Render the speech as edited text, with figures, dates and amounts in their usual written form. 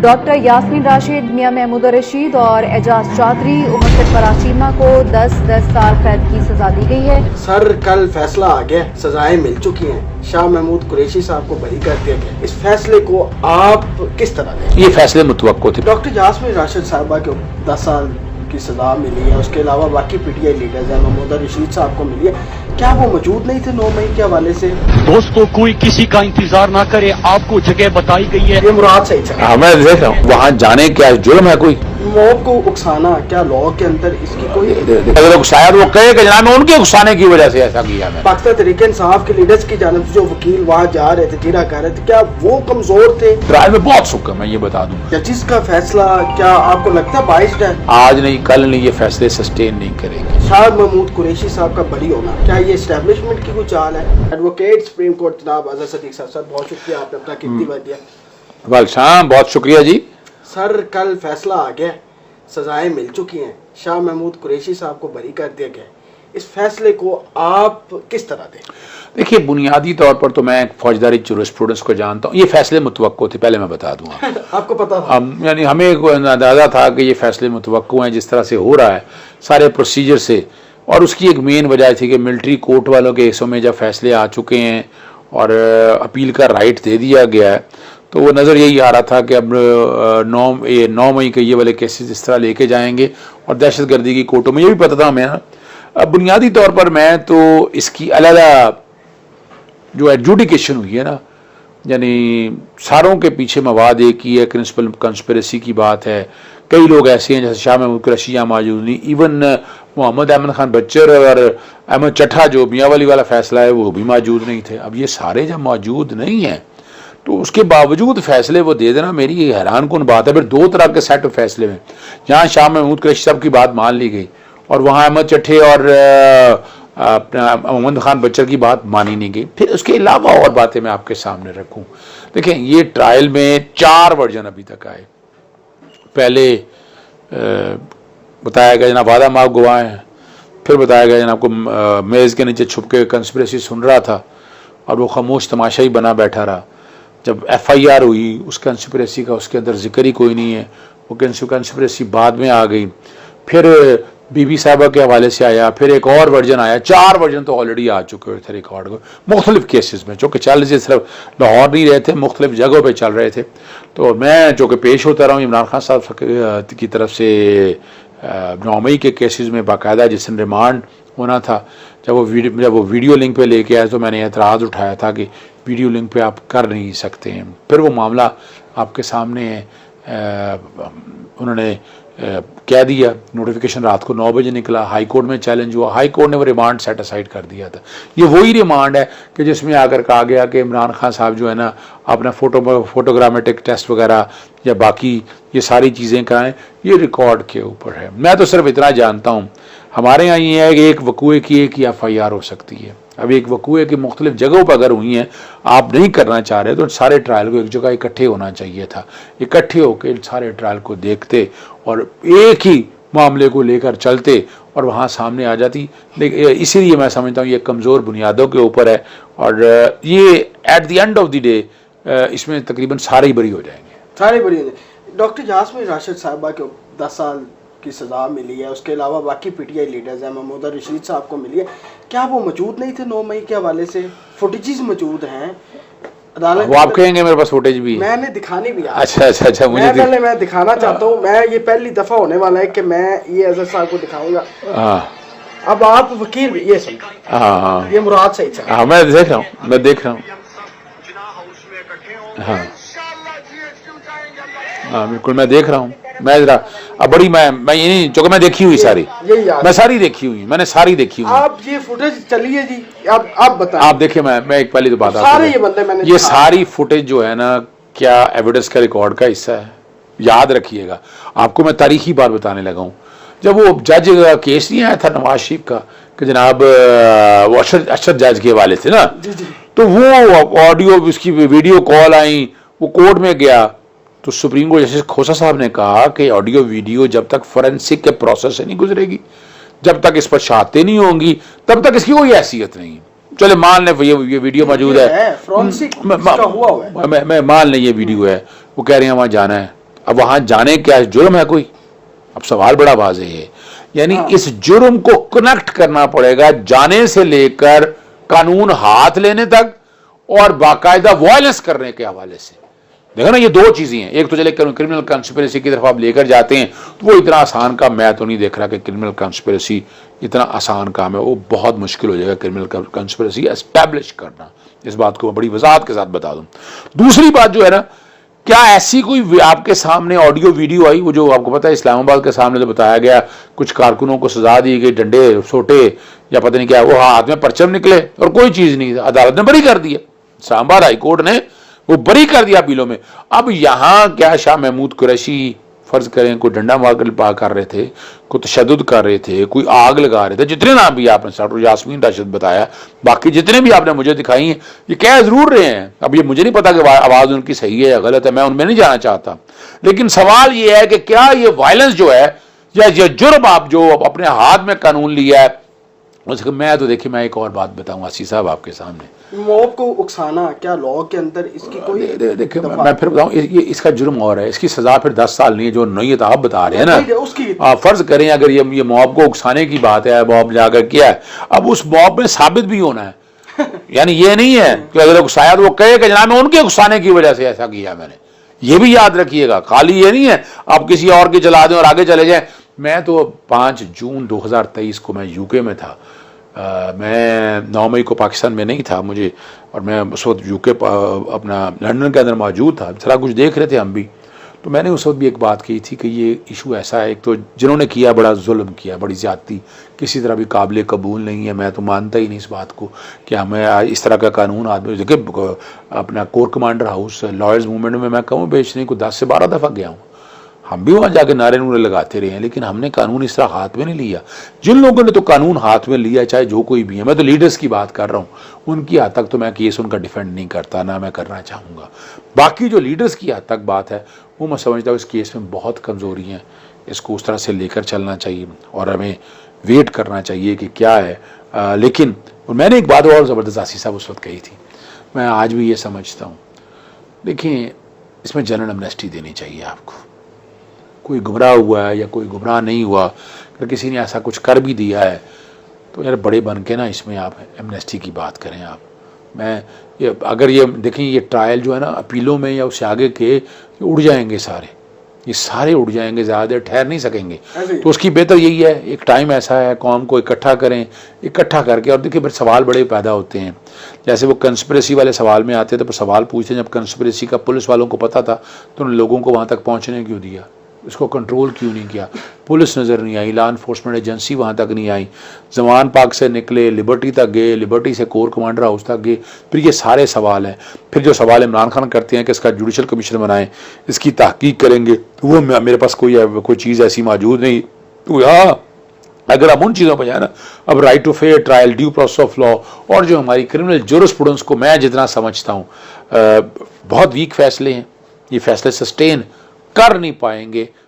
Doctor Yasmin Rashid, मियां महमूद रशीद और एजाज चौधरी उमर फराचीमा को 10-10 साल कैद की सजा दी गई है। सर कल फैसला आ गया, सजाएं मिल चुकी हैं, शाह महमूद कुरैशी साहब को बरी कर दिया गया। इस फैसले को आप किस तरह दें? ये फैसले मुतवक्को थे। डॉक्टर यास्मीन राशिद साहबा को 10 साल की सजा मिली है, उसके अलावा बाकी पीटीआई लीडर्स हैं, महमूद रशीद साहब को मिली है, क्या वो मौजूद नहीं थे 9 मई के हवाले से? दोस्तों कोई किसी का इंतजार ना करे, आपको जगह बताई गई है। ये मुराद सही था। मैं देख रहा हूँ वहाँ जाने क्या जुर्म है कोई? मौत को उकसाना क्या लॉ के अंदर इसकी कोई? अगर शायद वो कहे कि जनाब उनके उकसाने की वजह से ऐसा किया मैंने। पाकिस्तान तहरीक इंसाफ के लीडर्स की जानिब से जो वकील वहाँ जा रहे थे, जीरा कर रहे थे, क्या वो कमजोर थे? ट्रायल में बहुत सुख है, मैं ये बता दूं। जजिस का फैसला क्या आपको लगता है बाइस्ड है? आज नहीं कल नहीं, ये फैसले सस्टेन नहीं करेंगे। शाह महमूद कुरैशी साहब का बरी होना क्या ये एस्टेब्लिशमेंट की कोई चाल है? एडवोकेट सुप्रीम कोर्ट जनाब अजहर सदीक साहब, सर बहुत शुक्रिया, आपने अपना कीमती वक्त दिया। वाल शाम, बहुत शुक्रिया जी। सर कल फैसला आ गया, सजाएं मिल चुकी हैं, शाह महमूद कुरैशी साहब को बरी कर दिया गया। इस फैसले को आप किस तरह दें? देखिए, बुनियादी तौर पर तो मैं फौजदारी जुरिस्प्रूडेंस को जानता हूँ, ये फैसले मुतवक्को थे, पहले मैं बता दूंगा। आपको पता था? यानी हमें अंदाजा था कि ये फैसले मुतवक्को हैं, जिस तरह से हो रहा है सारे प्रोसीजर से। और उसकी एक मेन वजह थी कि मिलिट्री कोर्ट वालों के हिस्सों में जब फैसले आ चुके हैं और अपील का राइट दे दिया गया है, तो वो नज़र यही आ रहा था कि अब 9 मई के ये वाले केसेस इस तरह लेके जाएंगे और दहशत गर्दी की कोर्टों में, ये भी पता था हमें। अब बुनियादी तौर पर मैं तो इसकी अलहदा जो एडजुडिकेशन हुई है ना, यानी सारों के पीछे मवाद एक ही है, प्रिंसिपल कंस्पिरेसी की बात है। कई लोग ऐसे हैं जैसे शाह महमूद कुरैशी यहाँ मौजूद नहीं, इवन मोहम्मद अहमद खान बच्चर और अहमद चट्ठा जो मियांवाली वाला फैसला है वो भी मौजूद नहीं थे। अब ये सारे जब मौजूद नहीं हैं तो उसके बावजूद फैसले वो दे देना मेरी हैरान कुन बात है। फिर 2 तरह के सेट फैसले में, जहाँ शाह महमूद कुरैशी साहब की बात मान ली गई और वहाँ अहमद चट्ठे और मोहम्मद खान बच्चर की बात मानी नहीं गई। फिर उसके अलावा और बातें मैं आपके सामने रखूं। देखें, ये ट्रायल में 4 वर्जन अभी तक आए। पहले बताया गया जनाब वादा माफ गवाह हैं, फिर बताया गया जनाब को मेज़ के नीचे छुप के कंस्पिरेसी सुन रहा था और वो खामोश तमाशाई बना बैठा रहा। जब FIR हुई उस कंस्पिरेसी का, उसके अंदर जिक्र ही कोई नहीं है, वो कंस्पिरेसी बाद में आ गई। फिर बीबी साहबा के हवाले से आया, फिर एक और वर्जन आया। 4 वर्जन तो ऑलरेडी आ चुके थे रिकॉर्ड को मुख्तलिफ केसेस में, चूँकि चल रहे सिर्फ लाहौर नहीं रहे थे, मुख्तलिफ जगहों पे चल रहे थे। तो मैं चूँकि पेश होता रहा हूँ इमरान खान साहब की तरफ से 9 मई के केसेस में बाकायदा जिस दिन रिमांड होना था, जब वो वीडियो लिंक पे लेके आए तो मैंने एतराज़ उठाया था कि वीडियो लिंक पे आप कर नहीं सकते हैं। फिर वो मामला आपके सामने है, उन्होंने कह दिया, नोटिफिकेशन रात को 9 बजे निकला, हाई कोर्ट में चैलेंज हुआ, हाई कोर्ट ने वो रिमांड सेट असाइड कर दिया था। ये वही रिमांड है कि जिसमें आकर कहा गया कि इमरान खान साहब जो है ना अपना फोटोग्रामेटिक टेस्ट वगैरह या बाकी ये सारी चीज़ें कराएं, ये रिकॉर्ड के ऊपर है। मैं तो सिर्फ इतना जानता हूँ, हमारे यहाँ ये है कि एक वकूए की एक ही FIR हो सकती है। अब एक वकूए की मुख्तलिफ जगहों पर अगर हुई हैं, आप नहीं करना चाह रहे तो सारे ट्रायल को एक जगह इकट्ठे होना चाहिए था, इकट्ठे होकर सारे ट्रायल को देखते और एक ही मामले को लेकर चलते और वहाँ सामने आ जाती। लेकिन इसीलिए मैं समझता हूँ ये कमज़ोर बुनियादों के ऊपर है और ये at the end of the day इसमें तकरीबन सारे ही बरी हो जाएंगे, सारे बरी हो जाएंगे। डॉक्टर यास्मीन राशिद साहबा को 10 साल की सज़ा मिली है, उसके अलावा बाकी पीटीआई लीडर्स हैं, महमूद रशीद साहब को मिली है, क्या वो मौजूद नहीं थे 9 मई के हवाले से? फुटेजेस मौजूद हैं अदालत। वो आप कहेंगे मेरे पास फुटेज भी है, मैंने दिखानी भी है। अच्छा मुझे पहले मैं दिखाना चाहता हूँ, मैं ये पहली दफ़ा होने वाला है कि मैं ये अजहर साहब को दिखाऊंगा। अब आप वकील भी ये सुन, ये मुराद सही था। मैं देख रहा हूँ हाँ बिल्कुल मैं देख रहा हूँ। मैं जरा अब बड़ी मैं ये नहीं, चूँकि मैं देखी हुई सारी, मैं सारी देखी हुई, मैंने सारी देखी हुई। आप ये फुटेज चलिए जी, आप बताएं। आप देखिए, मैं एक पहली तो बात सारे ये बंदे मैंने ये सारी फुटेज जो है ना, क्या एविडेंस का रिकॉर्ड का हिस्सा है। याद रखिएगा, आपको मैं तारीखी बात बताने लगा हूँ। जब वो जज का केस नहीं आया था नवाज शरीफ का कि जनाब वो अशरफ जज के वाले थे ना, तो वो ऑडियो उसकी वीडियो कॉल आई, वो कोर्ट में गया तो सुप्रीम कोर्ट जस्टिस खोसा साहब ने कहा कि ऑडियो वीडियो जब तक फोरेंसिक के प्रोसेस से नहीं गुजरेगी, जब तक इस पर शहादतें नहीं होंगी, तब तक इसकी कोई हैसियत नहीं। चले मान लें ये वीडियो मौजूद है, मैं मान लें ये वीडियो है, वो कह रहे हैं वहाँ जाना है, اب وہاں جانے کیا جرم ہے کوئی؟ اب سوال بڑا واضح ہے. یعنی اس جرم کو کنیکٹ کرنا پڑے گا جانے سے لے کر قانون ہاتھ لینے تک اور باقاعدہ وائلنس کرنے کے حوالے سے. دیکھو نا یہ دو چیزیں ہیں. ایک تو چلے کرمنل کنسپریسی کی طرف آپ لے کر جاتے ہیں تو وہ اتنا آسان کام میں تو نہیں دیکھ رہا کہ کرمنل کنسپریسی اتنا آسان کام ہے. وہ بہت مشکل ہو جائے گا کرمنل کنسپریسی اسٹیبلش کرنا. اس بات کو میں بڑی وضاحت کے ساتھ بتا دوں. دوسری بات جو ہے نا, کیا ایسی کوئی آپ کے سامنے آڈیو ویڈیو آئی, وہ جو آپ کو پتا ہے اسلام آباد کے سامنے جو بتایا گیا کچھ کارکنوں کو سزا دی گئی, ڈنڈے سوٹے یا پتہ نہیں کیا, وہ ہاتھ میں پرچم نکلے اور کوئی چیز نہیں, عدالت نے بری کر دیا, اسلام آباد ہائی کورٹ نے وہ بری کر دیا اپیلوں میں. اب یہاں کیا شاہ محمود قریشی فرض کریں کوئی ڈنڈا مار کر رہے تھے, کوئی تشدد کر رہے تھے, کوئی آگ لگا رہے تھے, جتنے نام بھی آپ نے ڈاکٹر یاسمین راشد بتایا, باقی جتنے بھی آپ نے مجھے دکھائی ہیں, یہ کہہ ضرور رہے ہیں. اب یہ مجھے نہیں پتا کہ آواز ان کی صحیح ہے یا غلط ہے, میں ان میں نہیں جانا چاہتا, لیکن سوال یہ ہے کہ کیا یہ وائلنس جو ہے یا یہ جرم آپ جو اپنے ہاتھ میں قانون لیا ہے, میں تو دیکھیے میں ایک اور بات بتاؤں عاصی صاحب آپ کے سامنے, موب کو اکسانا کیا لا کے اندر اس کی کوئی دیکھیں میں پھر بتاؤں یہ اس کا جرم اور ہے, اس کی سزا پھر 10 سال نہیں ہے جو نوعیت آپ بتا رہے ہیں نا. فرض کریں اگر یہ موب کو اکسانے کی بات ہے, موب جا کر کیا ہے, اب اس موب میں ثابت بھی ہونا ہے. یعنی یہ نہیں ہے کہ اگر اکسایا تو وہ کہے کہ جناب میں ان کے اکسانے کی وجہ سے ایسا کیا میں نے. یہ بھی یاد رکھیے گا, خالی یہ نہیں ہے آپ کسی اور کی چلا دیں اور آگے چلے جائیں. میں تو 5 جون 2023 کو میں یو کے میں تھا, میں 9 مئی کو پاکستان میں نہیں تھا مجھے, اور میں اس وقت یو کے اپنا لنڈن کے اندر موجود تھا, ذرا کچھ دیکھ رہے تھے ہم بھی. تو میں نے اس وقت بھی ایک بات کی تھی کہ یہ ایشو ایسا ہے, ایک تو جنہوں نے کیا بڑا ظلم کیا, بڑی زیادتی, کسی طرح بھی قابل قبول نہیں ہے. میں تو مانتا ہی نہیں اس بات کو کہ ہمیں اس طرح کا قانون آدمی, دیکھیں اپنا corps commander house lawyers movement میں کہوں بیچنے کو 10 سے 12 دفعہ گیا ہوں, ہم بھی وہاں جا کے نعرے نورے لگاتے رہے ہیں, لیکن ہم نے قانون اس طرح ہاتھ میں نہیں لیا. جن لوگوں نے تو قانون ہاتھ میں لیا, چاہے جو کوئی بھی ہے, میں تو لیڈرز کی بات کر رہا ہوں, ان کی حد تک تو میں کیس ان کا ڈیفینڈ نہیں کرتا, نہ میں کرنا چاہوں گا. باقی جو لیڈرز کی حد تک بات ہے وہ میں سمجھتا ہوں اس کیس میں بہت کمزوری ہیں, اس کو اس طرح سے لے کر چلنا چاہیے اور ہمیں ویٹ کرنا چاہیے کہ کیا ہے. لیکن میں نے ایک بات اور زبردست عاصی صاحب اس وقت کہی تھی, میں آج بھی یہ سمجھتا ہوں, دیکھیں اس میں جنرل امنیسٹی دینی چاہیے آپ کو. کوئی گمراہ ہوا ہے یا کوئی گمراہ نہیں ہوا, اگر کسی نے ایسا کچھ کر بھی دیا ہے تو یار بڑے بن کے نا اس میں آپ ایمنیسٹی کی بات کریں. آپ میں اگر یہ دیکھیں یہ ٹرائل جو ہے نا اپیلوں میں یا اس سے آگے کے اڑ جائیں گے سارے, یہ سارے اڑ جائیں گے, زیادہ دیر ٹھہر نہیں سکیں گے. تو اس کی بہتر یہی ہے ایک ٹائم ایسا ہے قوم کو اکٹھا کریں, اکٹھا کر کے, اور دیکھیں پھر سوال بڑے پیدا ہوتے ہیں. جیسے وہ کنسپریسی والے سوال میں آتے تھے, تو سوال پوچھتے ہیں جب کنسپریسی کا پولیس والوں کو پتہ تھا تو ان لوگوں کو وہاں تک پہنچنے کیوں دیا, اس کو کنٹرول کیوں نہیں کیا, پولیس نظر نہیں آئی, لا انفورسمنٹ ایجنسی وہاں تک نہیں آئی, زمان پاک سے نکلے لبرٹی تک گئے, لبرٹی سے کور کمانڈر ہاؤس تک گئے. پھر یہ سارے سوال ہیں. پھر جو سوال عمران خان کرتے ہیں کہ اس کا جوڈیشل کمیشن بنائیں, اس کی تحقیق کریں گے, تو وہ میرے پاس کوئی چیز ایسی موجود نہیں. تو اگر ہم ان چیزوں پہ جائیں نا, اب right to fair trial, due process of law, اور جو ہماری کرمنل جورسپروڈنس کو میں جتنا سمجھتا ہوں بہت ویک فیصلے ہیں, یہ فیصلے سسٹین کر نہیں پائیں گے